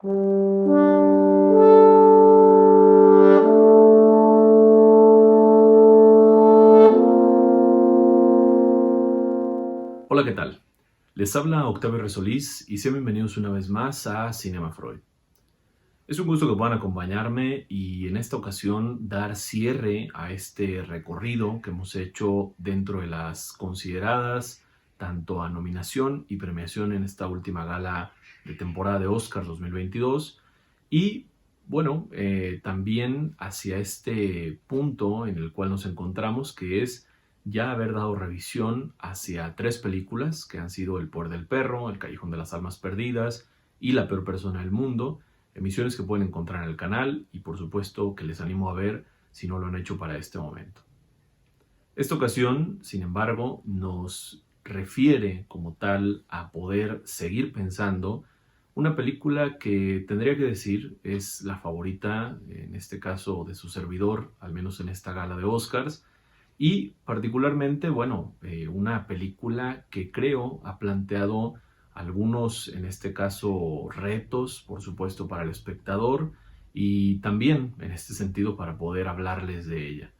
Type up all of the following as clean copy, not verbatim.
Hola, ¿qué tal? Les habla Octavio Resolís y sean bienvenidos una vez más a Cinema Freud. Es un gusto que puedan acompañarme y en esta ocasión dar cierre a este recorrido que hemos hecho dentro de las consideradas tanto a nominación y premiación en esta última gala de temporada de Oscars 2022 y bueno, también hacia este punto en el cual nos encontramos, que es ya haber dado revisión hacia tres películas que han sido El poder del perro, El callejón de las almas perdidas y La peor persona del mundo, emisiones que pueden encontrar en el canal y por supuesto que les animo a ver si no lo han hecho para este momento. Esta ocasión, sin embargo, nos refiere como tal a poder seguir pensando una película que tendría que decir es la favorita, en este caso de su servidor, al menos en esta gala de Oscars, y particularmente, bueno, una película que creo ha planteado algunos, en este caso, retos, por supuesto, para el espectador y también, en este sentido, para poder hablarles de ella.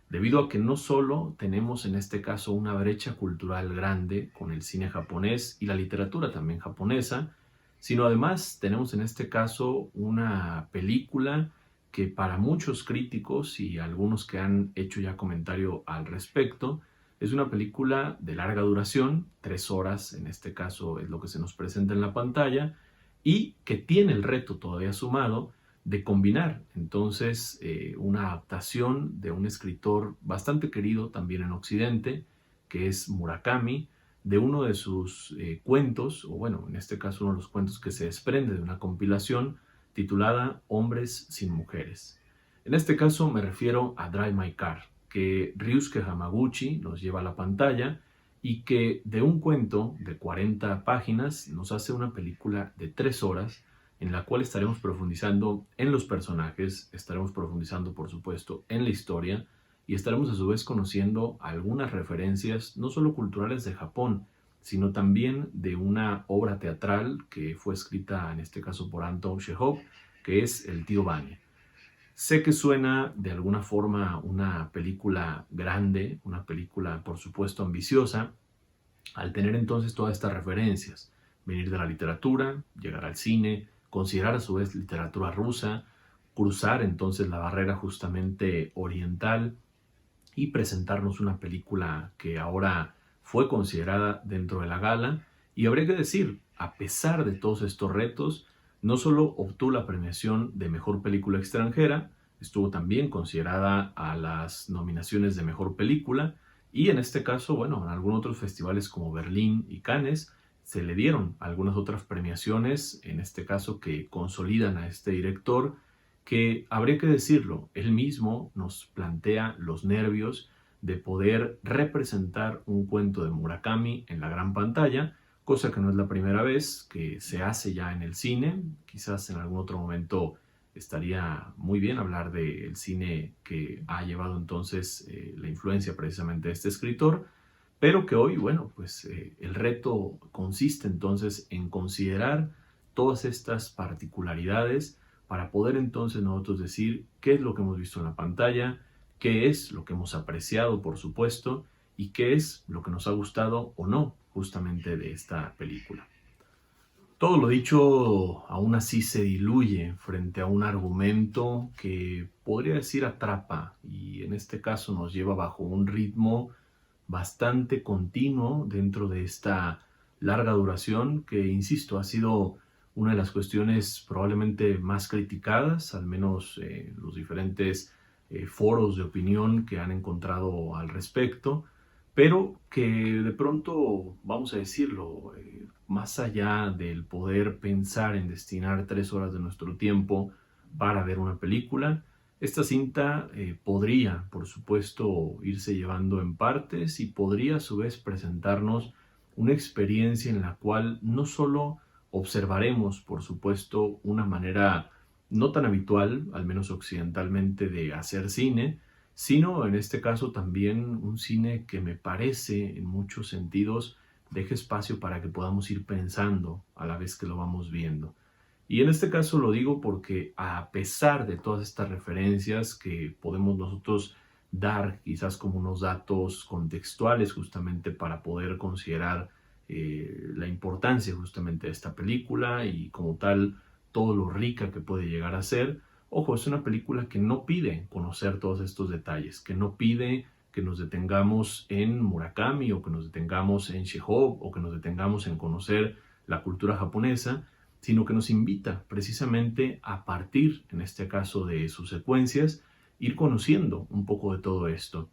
Debido a que no solo tenemos en este caso una brecha cultural grande con el cine japonés y la literatura también japonesa, sino además tenemos en este caso una película que para muchos críticos y algunos que han hecho ya comentario al respecto, es una película de larga duración, 3 horas en este caso es lo que se nos presenta en la pantalla, y que tiene el reto todavía sumado de combinar entonces una adaptación de un escritor bastante querido también en Occidente, que es Murakami, de uno de sus cuentos, o bueno, en este caso uno de los cuentos que se desprende de una compilación titulada Hombres sin mujeres. En este caso me refiero a Drive My Car, que Ryusuke Hamaguchi nos lleva a la pantalla y que de un cuento de 40 páginas nos hace una película de 3 horas en la cual estaremos profundizando en los personajes, estaremos profundizando por supuesto en la historia y estaremos a su vez conociendo algunas referencias no solo culturales de Japón, sino también de una obra teatral que fue escrita en este caso por Anton Chekhov, que es El tío Vanya. Sé que suena de alguna forma una película grande, una película por supuesto ambiciosa, al tener entonces todas estas referencias, venir de la literatura, llegar al cine, considerar a su vez literatura rusa, cruzar entonces la barrera justamente oriental y presentarnos una película que ahora fue considerada dentro de la gala. Y habría que decir, a pesar de todos estos retos, no solo obtuvo la premiación de Mejor Película Extranjera, estuvo también considerada a las nominaciones de Mejor Película y en este caso, bueno, en algunos otros festivales como Berlín y Cannes se le dieron algunas otras premiaciones, en este caso que consolidan a este director que habría que decirlo, él mismo nos plantea los nervios de poder representar un cuento de Murakami en la gran pantalla, cosa que no es la primera vez que se hace ya en el cine. Quizás en algún otro momento estaría muy bien hablar del cine que ha llevado entonces la influencia precisamente de este escritor, pero que hoy, bueno, pues el reto consiste entonces en considerar todas estas particularidades para poder entonces nosotros decir qué es lo que hemos visto en la pantalla, qué es lo que hemos apreciado, por supuesto, y qué es lo que nos ha gustado o no justamente de esta película. Todo lo dicho aún así se diluye frente a un argumento que podría decir atrapa y en este caso nos lleva bajo un ritmo bastante continuo dentro de esta larga duración que, insisto, ha sido una de las cuestiones probablemente más criticadas, al menos los diferentes foros de opinión que han encontrado al respecto, pero que de pronto, vamos a decirlo, más allá del poder pensar en destinar 3 horas de nuestro tiempo para ver una película, esta cinta podría, por supuesto, irse llevando en partes y podría a su vez presentarnos una experiencia en la cual no solo observaremos, por supuesto, una manera no tan habitual, al menos occidentalmente, de hacer cine, sino en este caso también un cine que me parece en muchos sentidos deja espacio para que podamos ir pensando a la vez que lo vamos viendo. Y en este caso lo digo porque a pesar de todas estas referencias que podemos nosotros dar quizás como unos datos contextuales justamente para poder considerar la importancia justamente de esta película y como tal todo lo rica que puede llegar a ser. Ojo, es una película que no pide conocer todos estos detalles, que no pide que nos detengamos en Murakami o que nos detengamos en Chekhov o que nos detengamos en conocer la cultura japonesa, sino que nos invita precisamente a partir, en este caso, de sus secuencias, ir conociendo un poco de todo esto.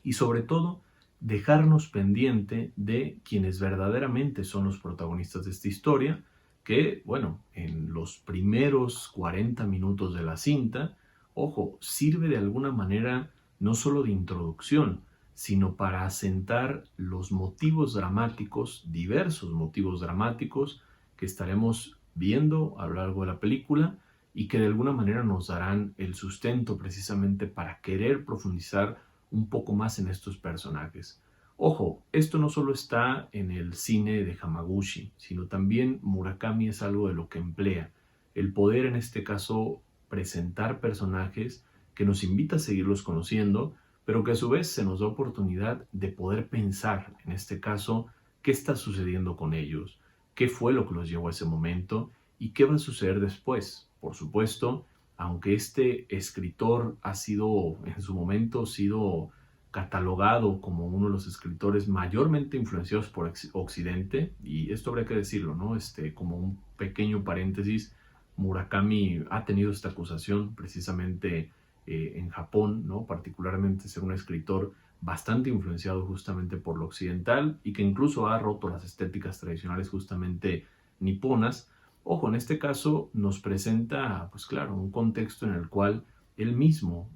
Y sobre todo, dejarnos pendiente de quienes verdaderamente son los protagonistas de esta historia, que, bueno, en los primeros 40 minutos de la cinta, ojo, sirve de alguna manera no solo de introducción, sino para asentar los motivos dramáticos, diversos motivos dramáticos, que estaremos viendo a lo largo de la película y que de alguna manera nos darán el sustento precisamente para querer profundizar un poco más en estos personajes. Ojo, esto no solo está en el cine de Hamaguchi, sino también Murakami es algo de lo que emplea. El poder, en este caso, presentar personajes que nos invita a seguirlos conociendo, pero que a su vez se nos da oportunidad de poder pensar, en este caso, qué está sucediendo con ellos, qué fue lo que los llevó a ese momento y qué va a suceder después. Por supuesto, aunque este escritor ha sido, en su momento, sido catalogado como uno de los escritores mayormente influenciados por Occidente, y esto habría que decirlo, ¿no? Como un pequeño paréntesis, Murakami ha tenido esta acusación precisamente en Japón, ¿no? Particularmente ser un escritor bastante influenciado justamente por lo occidental y que incluso ha roto las estéticas tradicionales justamente niponas. Ojo, en este caso nos presenta, pues claro, un contexto en el cual él mismo,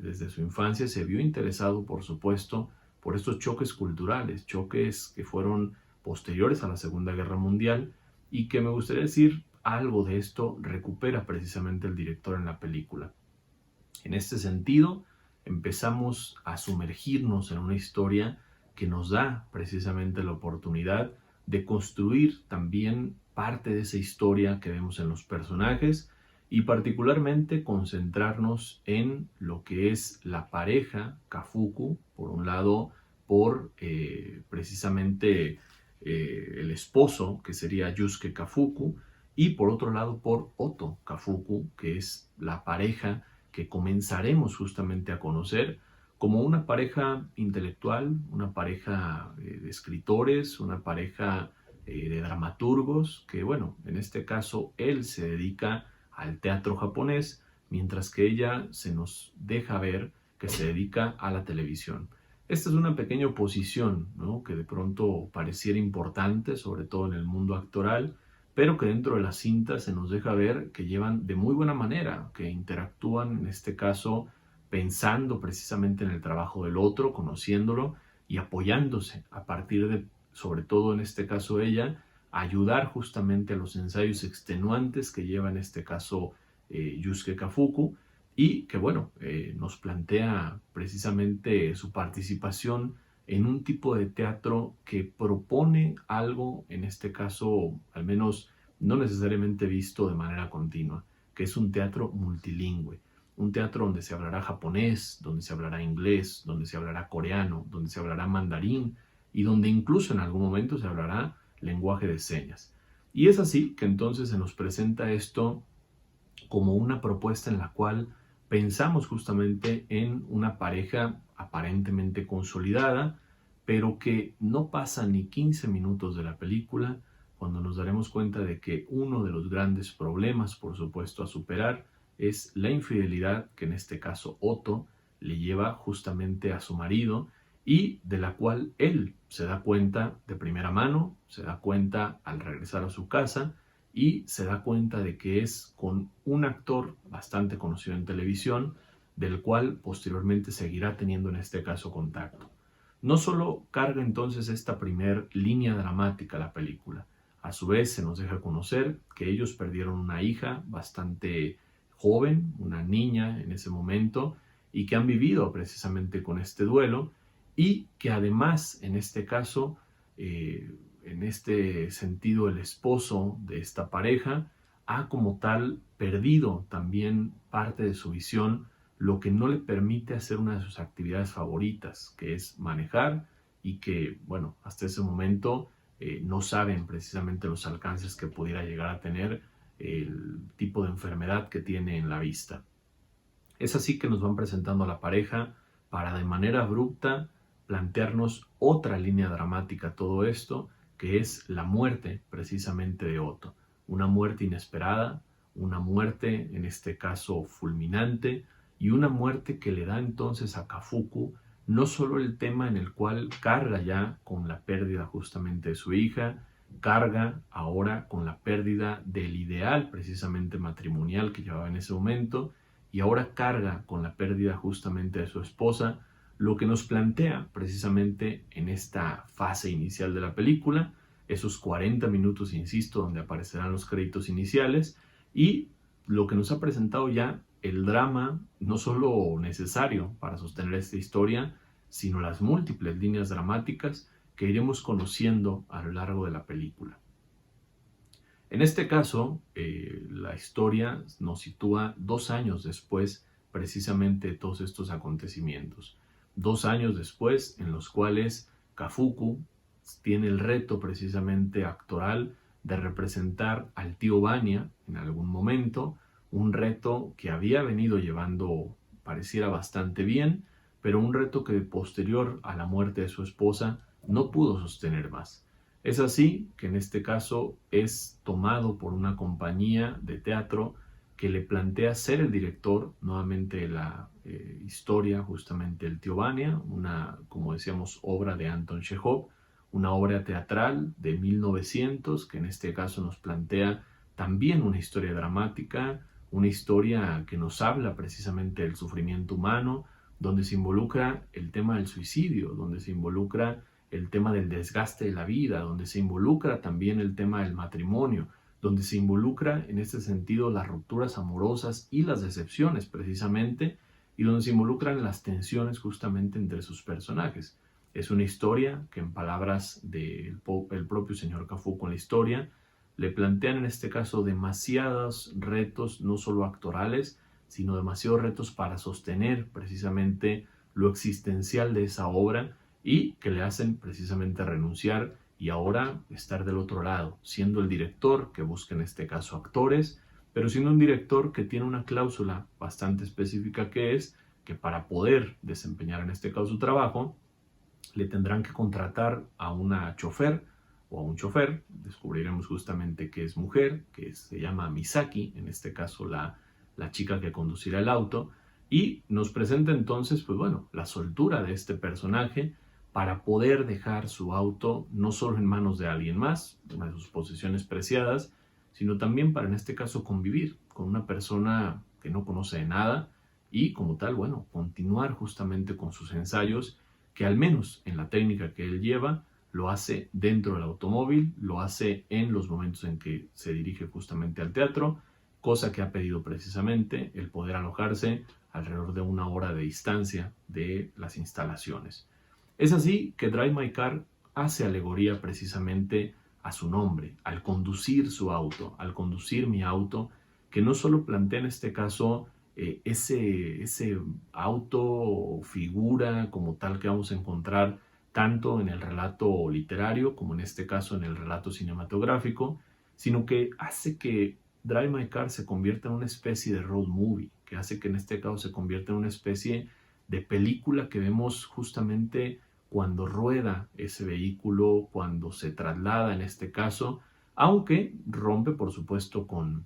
desde su infancia, se vio interesado, por supuesto, por estos choques culturales, choques que fueron posteriores a la Segunda Guerra Mundial y que me gustaría decir algo de esto recupera precisamente el director en la película. En este sentido, empezamos a sumergirnos en una historia que nos da precisamente la oportunidad de construir también parte de esa historia que vemos en los personajes y particularmente concentrarnos en lo que es la pareja Kafuku, por un lado por precisamente el esposo que sería Yusuke Kafuku y por otro lado por Oto Kafuku, que es la pareja que comenzaremos justamente a conocer como una pareja intelectual, una pareja de escritores, una pareja de dramaturgos, que bueno, en este caso él se dedica al teatro japonés, mientras que ella se nos deja ver que se dedica a la televisión. Esta es una pequeña oposición, ¿no? Que de pronto pareciera importante, sobre todo en el mundo actoral, pero que dentro de la cinta se nos deja ver que llevan de muy buena manera, que interactúan en este caso pensando precisamente en el trabajo del otro, conociéndolo y apoyándose a partir de, sobre todo en este caso ella, ayudar justamente a los ensayos extenuantes que lleva en este caso Yusuke Kafuku y que bueno, nos plantea precisamente su participación en un tipo de teatro que propone algo, en este caso, al menos no necesariamente visto de manera continua, que es un teatro multilingüe, un teatro donde se hablará japonés, donde se hablará inglés, donde se hablará coreano, donde se hablará mandarín y donde incluso en algún momento se hablará lenguaje de señas. Y es así que entonces se nos presenta esto como una propuesta en la cual pensamos justamente en una pareja aparentemente consolidada, pero que no pasa ni 15 minutos de la película cuando nos daremos cuenta de que uno de los grandes problemas, por supuesto, a superar es la infidelidad que en este caso Otto le lleva justamente a su marido y de la cual él se da cuenta de primera mano, se da cuenta al regresar a su casa y se da cuenta de que es con un actor bastante conocido en televisión, del cual posteriormente seguirá teniendo en este caso contacto. No solo carga entonces esta primer línea dramática la película, a su vez se nos deja conocer que ellos perdieron una hija bastante joven, una niña en ese momento, y que han vivido precisamente con este duelo, y que además en este caso en este sentido el esposo de esta pareja ha como tal perdido también parte de su visión, lo que no le permite hacer una de sus actividades favoritas, que es manejar, y que, bueno, hasta ese momento no saben precisamente los alcances que pudiera llegar a tener el tipo de enfermedad que tiene en la vista. Es así que nos van presentando a la pareja para de manera abrupta plantearnos otra línea dramática a todo esto, que es la muerte precisamente de Otto. Una muerte inesperada, una muerte en este caso fulminante, y una muerte que le da entonces a Kafuku no solo el tema en el cual carga ya con la pérdida justamente de su hija, carga ahora con la pérdida del ideal precisamente matrimonial que llevaba en ese momento, y ahora carga con la pérdida justamente de su esposa, lo que nos plantea precisamente en esta fase inicial de la película, esos 40 minutos, insisto, donde aparecerán los créditos iniciales, y lo que nos ha presentado ya el drama, no solo necesario para sostener esta historia, sino las múltiples líneas dramáticas que iremos conociendo a lo largo de la película. En este caso, la historia nos sitúa 2 años después precisamente de todos estos acontecimientos. 2 años después en los cuales Kafuku tiene el reto precisamente actoral de representar al tío Vanya en algún momento, un reto que había venido llevando, pareciera bastante bien, pero un reto que posterior a la muerte de su esposa no pudo sostener más. Es así que en este caso es tomado por una compañía de teatro que le plantea ser el director nuevamente de la historia, justamente el Tío Vanya, una, como decíamos, obra de Anton Chekhov, una obra teatral de 1900 que en este caso nos plantea también una historia dramática, una historia que nos habla precisamente del sufrimiento humano, donde se involucra el tema del suicidio, donde se involucra el tema del desgaste de la vida, donde se involucra también el tema del matrimonio, donde se involucra en este sentido las rupturas amorosas y las decepciones precisamente, y donde se involucran las tensiones justamente entre sus personajes. Es una historia que en palabras del propio señor Kafuku en la historia, le plantean en este caso demasiados retos, no solo actorales, sino demasiados retos para sostener precisamente lo existencial de esa obra, y que le hacen precisamente renunciar y ahora estar del otro lado, siendo el director que busca en este caso actores, pero siendo un director que tiene una cláusula bastante específica, que es que para poder desempeñar en este caso su trabajo, le tendrán que contratar a una chofer o a un chofer. Descubriremos justamente que es mujer, que se llama Misaki, en este caso la chica que conducirá el auto, y nos presenta entonces, pues bueno, la soltura de este personaje para poder dejar su auto no solo en manos de alguien más, una de sus posesiones preciadas, sino también para en este caso convivir con una persona que no conoce de nada y como tal, bueno, continuar justamente con sus ensayos, que al menos en la técnica que él lleva, lo hace dentro del automóvil, lo hace en los momentos en que se dirige justamente al teatro, cosa que ha pedido precisamente el poder alojarse alrededor de 1 hora de distancia de las instalaciones. Es así que Drive My Car hace alegoría precisamente a su nombre, al conducir su auto, al conducir mi auto, que no solo plantea en este caso ese auto o figura como tal que vamos a encontrar tanto en el relato literario como en este caso en el relato cinematográfico, sino que hace que Drive My Car se convierta en una especie de road movie, que hace que en este caso se convierta en una especie de película que vemos justamente cuando rueda ese vehículo, cuando se traslada en este caso, aunque rompe por supuesto con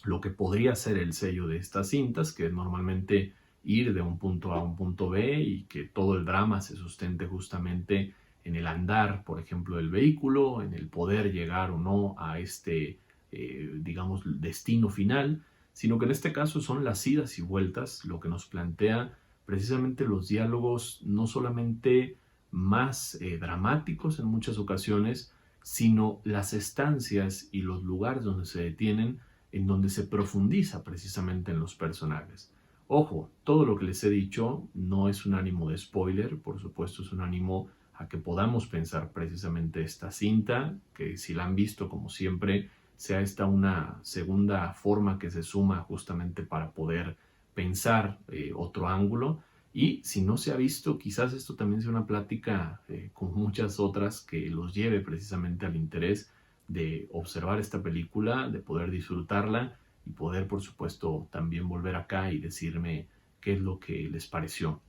lo que podría ser el sello de estas cintas, que es normalmente ir de un punto A a un punto B y que todo el drama se sustente justamente en el andar, por ejemplo, del vehículo, en el poder llegar o no a este, digamos, destino final, sino que en este caso son las idas y vueltas lo que nos plantea precisamente los diálogos no solamente más dramáticos en muchas ocasiones, sino las estancias y los lugares donde se detienen, en donde se profundiza precisamente en los personajes. Ojo, todo lo que les he dicho no es un ánimo de spoiler, por supuesto es un ánimo a que podamos pensar precisamente esta cinta, que si la han visto, como siempre, sea esta una segunda forma que se suma justamente para poder pensar otro ángulo. Y si no se ha visto, quizás esto también sea una plática con muchas otras que los lleve precisamente al interés de observar esta película, de poder disfrutarla y poder, por supuesto, también volver acá y decirme qué es lo que les pareció.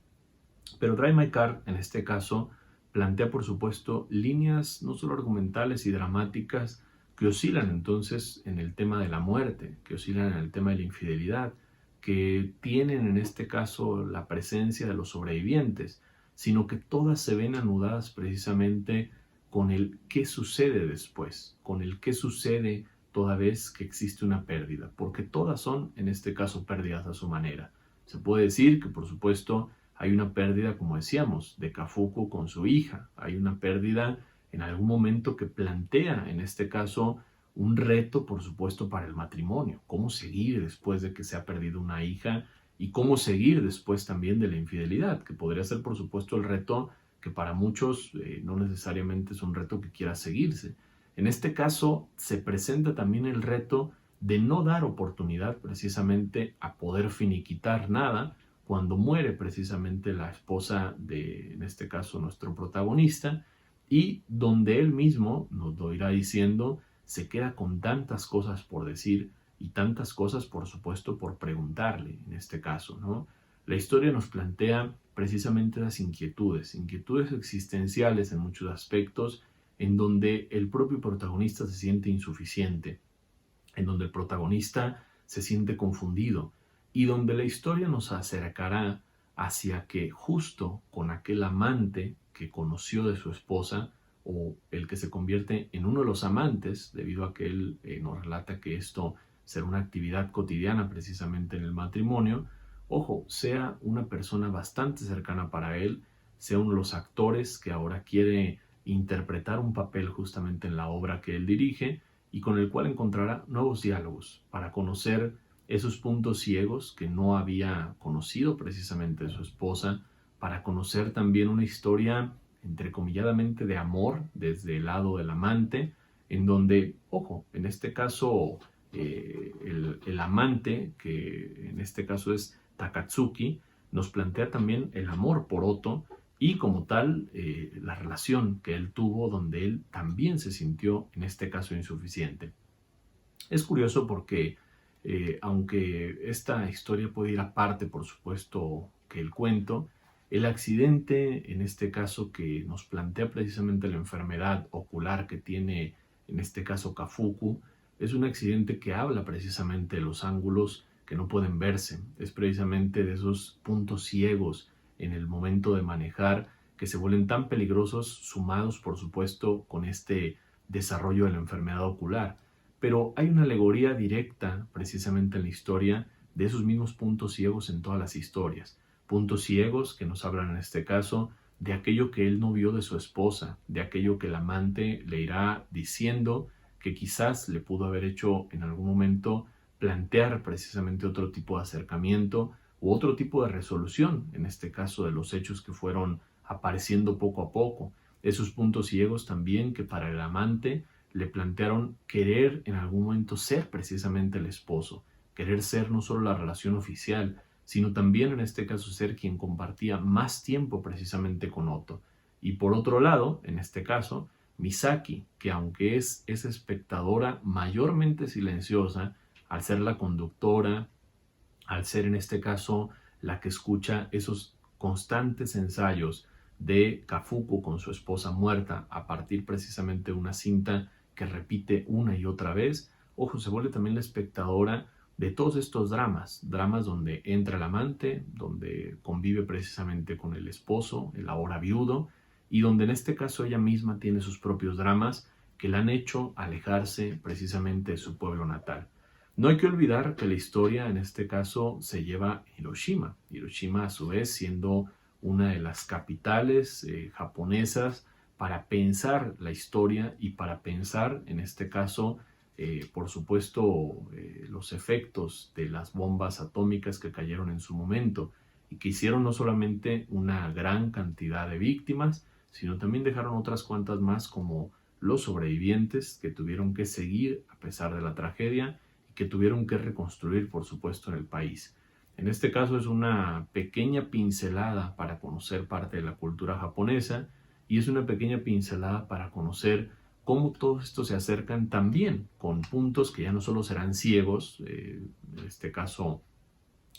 Pero Drive My Car, en este caso, plantea, por supuesto, líneas no solo argumentales y dramáticas que oscilan entonces en el tema de la muerte, que oscilan en el tema de la infidelidad, que tienen en este caso la presencia de los sobrevivientes, sino que todas se ven anudadas precisamente con el qué sucede después, con el qué sucede toda vez que existe una pérdida, porque todas son en este caso pérdidas a su manera. Se puede decir que por supuesto hay una pérdida, como decíamos, de Kafuku con su hija, hay una pérdida en algún momento que plantea en este caso un reto, por supuesto, para el matrimonio. Cómo seguir después de que se ha perdido una hija y cómo seguir después también de la infidelidad, que podría ser, por supuesto, el reto que para muchos no necesariamente es un reto que quiera seguirse. En este caso, se presenta también el reto de no dar oportunidad precisamente a poder finiquitar nada cuando muere precisamente la esposa de, en este caso, nuestro protagonista, y donde él mismo, nos lo irá diciendo, se queda con tantas cosas por decir y tantas cosas, por supuesto, por preguntarle, en este caso, ¿no? La historia nos plantea precisamente las inquietudes existenciales en muchos aspectos, en donde el propio protagonista se siente insuficiente, en donde el protagonista se siente confundido y donde la historia nos acercará hacia que justo con aquel amante que conoció de su esposa, o el que se convierte en uno de los amantes, debido a que él nos relata que esto será una actividad cotidiana precisamente en el matrimonio, ojo, sea una persona bastante cercana para él, sea uno de los actores que ahora quiere interpretar un papel justamente en la obra que él dirige y con el cual encontrará nuevos diálogos para conocer esos puntos ciegos que no había conocido precisamente de su esposa, para conocer también una historia entrecomilladamente de amor desde el lado del amante, en donde, ojo, en este caso el amante, que en este caso es Takatsuki, nos plantea también el amor por Oto y como tal la relación que él tuvo donde él también se sintió en este caso insuficiente. Es curioso porque aunque esta historia puede ir aparte, por supuesto, que el cuento, el accidente, en este caso, que nos plantea precisamente la enfermedad ocular que tiene, en este caso, Kafuku, es un accidente que habla precisamente de los ángulos que no pueden verse. Es precisamente de esos puntos ciegos en el momento de manejar que se vuelven tan peligrosos, sumados, por supuesto, con este desarrollo de la enfermedad ocular. Pero hay una alegoría directa precisamente en la historia de esos mismos puntos ciegos en todas las historias. Puntos ciegos que nos hablan en este caso de aquello que él no vio de su esposa, de aquello que el amante le irá diciendo que quizás le pudo haber hecho en algún momento plantear precisamente otro tipo de acercamiento u otro tipo de resolución, en este caso de los hechos que fueron apareciendo poco a poco. Esos puntos ciegos también que para el amante le plantearon querer en algún momento ser precisamente el esposo, querer ser no solo la relación oficial, sino también en este caso ser quien compartía más tiempo precisamente con Oto. Y por otro lado, en este caso, Misaki, que aunque es esa espectadora mayormente silenciosa, al ser la conductora, al ser en este caso la que escucha esos constantes ensayos de Kafuku con su esposa muerta a partir precisamente de una cinta que repite una y otra vez, ojo, se vuelve también la espectadora de todos estos dramas, dramas donde entra el amante, donde convive precisamente con el esposo, el ahora viudo, y donde en este caso ella misma tiene sus propios dramas que la han hecho alejarse precisamente de su pueblo natal. No hay que olvidar que la historia en este caso se lleva a Hiroshima. Hiroshima a su vez siendo una de las capitales japonesas para pensar la historia y para pensar en este caso por supuesto los efectos de las bombas atómicas que cayeron en su momento y que hicieron no solamente una gran cantidad de víctimas, sino también dejaron otras cuantas más como los sobrevivientes que tuvieron que seguir a pesar de la tragedia y que tuvieron que reconstruir, por supuesto, en el país. En este caso es una pequeña pincelada para conocer parte de la cultura japonesa y es una pequeña pincelada para conocer cómo todos estos se acercan también con puntos que ya no solo serán ciegos, en este caso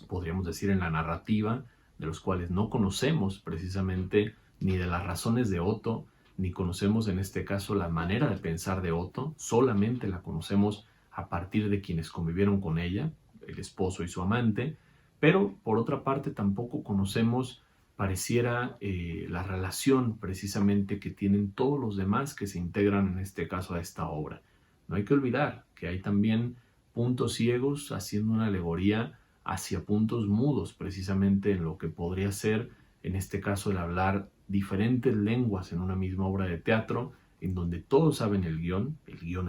podríamos decir en la narrativa, de los cuales no conocemos precisamente ni de las razones de Oto, ni conocemos en este caso la manera de pensar de Oto, solamente la conocemos a partir de quienes convivieron con ella, el esposo y su amante, pero por otra parte tampoco conocemos, pareciera, la relación precisamente que tienen todos los demás que se integran en este caso a esta obra. No hay que olvidar que hay también puntos ciegos haciendo una alegoría hacia puntos mudos, precisamente en lo que podría ser, en este caso, el hablar diferentes lenguas en una misma obra de teatro, en donde todos saben el guión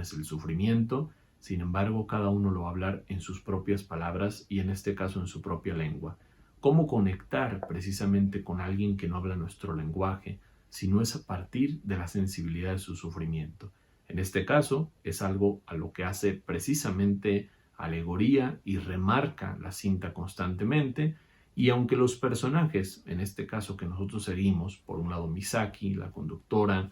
es el sufrimiento, sin embargo, cada uno lo va a hablar en sus propias palabras y en este caso en su propia lengua. ¿Cómo conectar precisamente con alguien que no habla nuestro lenguaje, si no es a partir de la sensibilidad de su sufrimiento? En este caso, es algo a lo que hace precisamente alegoría y remarca la cinta constantemente, y aunque los personajes, en este caso que nosotros seguimos, por un lado Misaki, la conductora,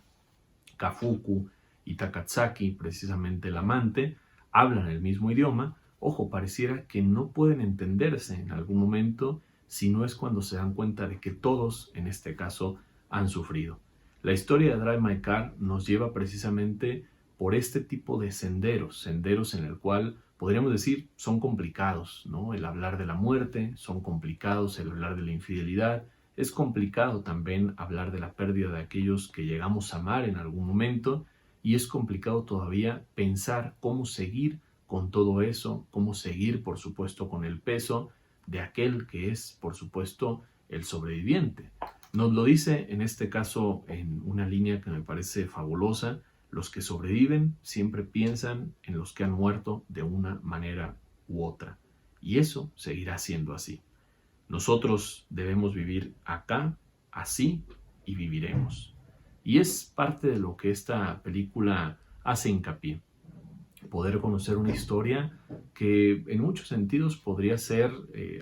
Kafuku y Takatsaki, precisamente el amante, hablan el mismo idioma, ojo, pareciera que no pueden entenderse en algún momento si no es cuando se dan cuenta de que todos, en este caso, han sufrido. La historia de Drive My Car nos lleva precisamente por este tipo de senderos en el cual podríamos decir son complicados, ¿no? El hablar de la muerte, son complicados el hablar de la infidelidad, es complicado también hablar de la pérdida de aquellos que llegamos a amar en algún momento y es complicado todavía pensar cómo seguir con todo eso, cómo seguir, por supuesto, con el peso de aquel que es, por supuesto, el sobreviviente. Nos lo dice en este caso en una línea que me parece fabulosa: los que sobreviven siempre piensan en los que han muerto de una manera u otra. Y eso seguirá siendo así. Nosotros debemos vivir acá, así, y viviremos. Y es parte de lo que esta película hace hincapié. Poder conocer una historia que en muchos sentidos podría ser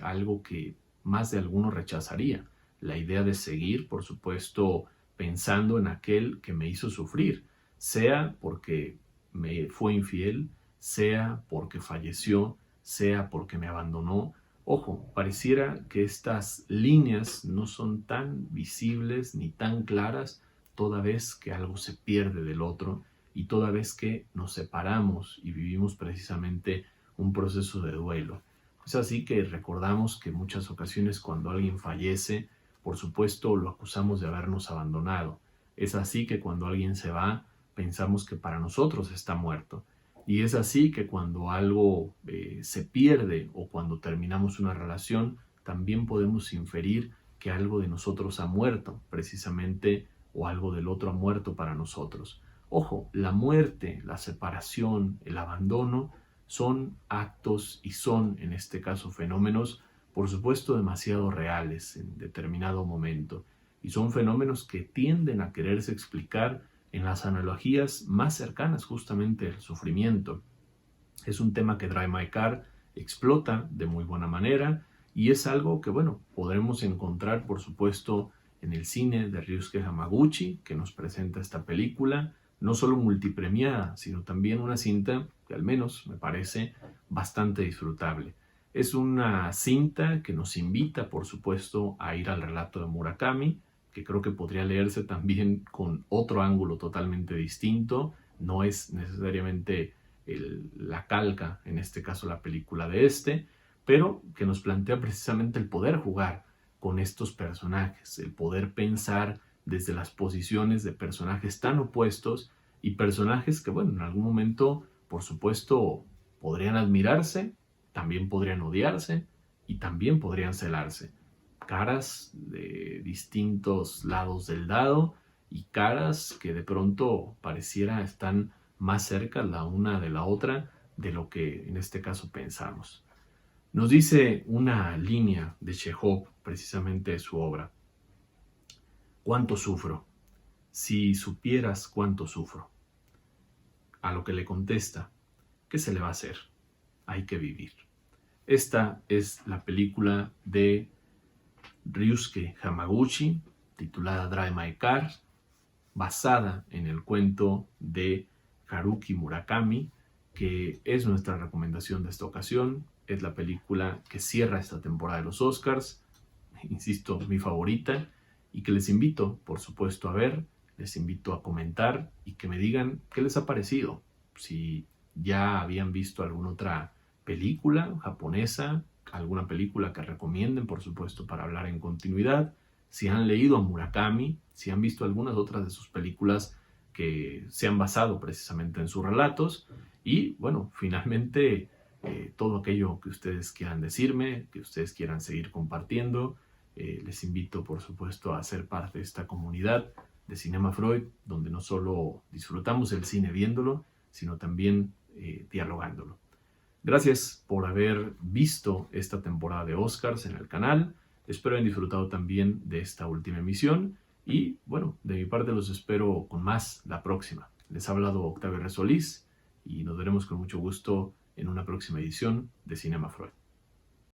algo que más de alguno rechazaría. La idea de seguir, por supuesto, pensando en aquel que me hizo sufrir, sea porque me fue infiel, sea porque falleció, sea porque me abandonó. Ojo, pareciera que estas líneas no son tan visibles ni tan claras toda vez que algo se pierde del otro y toda vez que nos separamos y vivimos precisamente un proceso de duelo. Es así que recordamos que en muchas ocasiones cuando alguien fallece, por supuesto lo acusamos de habernos abandonado. Es así que cuando alguien se va, pensamos que para nosotros está muerto. Y es así que cuando algo se pierde o cuando terminamos una relación, también podemos inferir que algo de nosotros ha muerto, precisamente, o algo del otro ha muerto para nosotros. Ojo, la muerte, la separación, el abandono son actos y son, en este caso, fenómenos, por supuesto, demasiado reales en determinado momento. Y son fenómenos que tienden a quererse explicar en las analogías más cercanas justamente al sufrimiento. Es un tema que Drive My Car explota de muy buena manera y es algo que, bueno, podremos encontrar, por supuesto, en el cine de Ryusuke Hamaguchi, que nos presenta esta película, no solo multipremiada, sino también una cinta que al menos me parece bastante disfrutable. Es una cinta que nos invita, por supuesto, a ir al relato de Murakami, que creo que podría leerse también con otro ángulo totalmente distinto. No es necesariamente la calca, en este caso la película de pero que nos plantea precisamente el poder jugar con estos personajes, el poder pensar desde las posiciones de personajes tan opuestos y personajes que, bueno, en algún momento, por supuesto, podrían admirarse, también podrían odiarse y también podrían celarse. Caras de distintos lados del dado y caras que de pronto pareciera están más cerca la una de la otra de lo que en este caso pensamos. Nos dice una línea de Chekhov, precisamente de su obra: ¿cuánto sufro? Si supieras cuánto sufro. a lo que le contesta: ¿qué se le va a hacer? Hay que vivir. Esta es la película de Ryusuke Hamaguchi, titulada Drive My Car, basada en el cuento de Haruki Murakami, que es nuestra recomendación de esta ocasión. Es la película que cierra esta temporada de los Oscars, insisto, mi favorita, y que les invito, por supuesto, a ver, les invito a comentar y que me digan qué les ha parecido. Si ya habían visto alguna otra película japonesa, alguna película que recomienden, por supuesto, para hablar en continuidad, si han leído a Murakami, si han visto algunas otras de sus películas que se han basado precisamente en sus relatos, y bueno, finalmente todo aquello que ustedes quieran decirme, que ustedes quieran seguir compartiendo. Les invito, por supuesto, a ser parte de esta comunidad de Cinema Freud, donde no solo disfrutamos el cine viéndolo, sino también dialogándolo. Gracias por haber visto esta temporada de Oscars en el canal. Espero hayan disfrutado también de esta última emisión. Y bueno, de mi parte los espero con más la próxima. Les ha hablado Octavio R. Solís y nos veremos con mucho gusto en una próxima edición de Cinema Freud.